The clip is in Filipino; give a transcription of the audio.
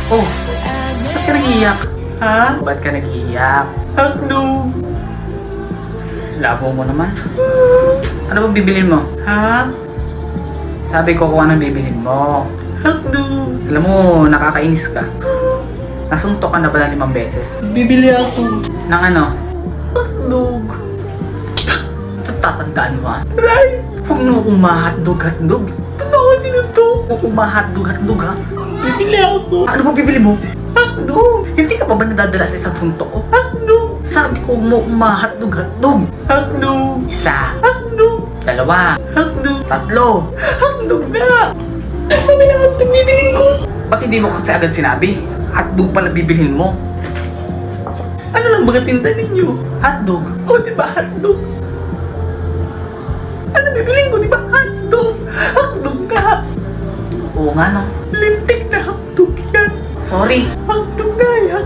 Oh, ba't ka nag-iiyak? Ha? Ba't ka nag-iiyak? Hotdog! Labo mo naman. Ano ba bibilin mo? Ha? Sabi ko kung anong bibilin mo. Hotdog! Alam mo, nakakainis ka. Nasuntok ka na pala 5 beses. Bibili ako. Ng ano? Hotdog. Ito tatandaan mo ha? Right! Huwag mo akong ma-hotdog. Ano ka sinuntok? Huwag akong ma-hotdog ha? Bibili ako. Ano ba bibili mo? Hotdog! Hindi ka pa ba nadadala sa isang suntok ko? Hotdog! Sabi ko mo ma-hotdog. Hotdog! Isa. Hotdog! 2. Hotdog! 3. Hotdog na! Sabi na hotdog bibilin ko. Ba't hindi mo kasi agad sinabi? Hotdog pala bibilhin mo. Ano lang ba tinda ninyo? Hotdog. O diba hotdog? Ano bibilin ko diba hotdog? Hotdog ka. Oo nga no. Lintik na hotdog yan. Sorry. Hotdog na yan.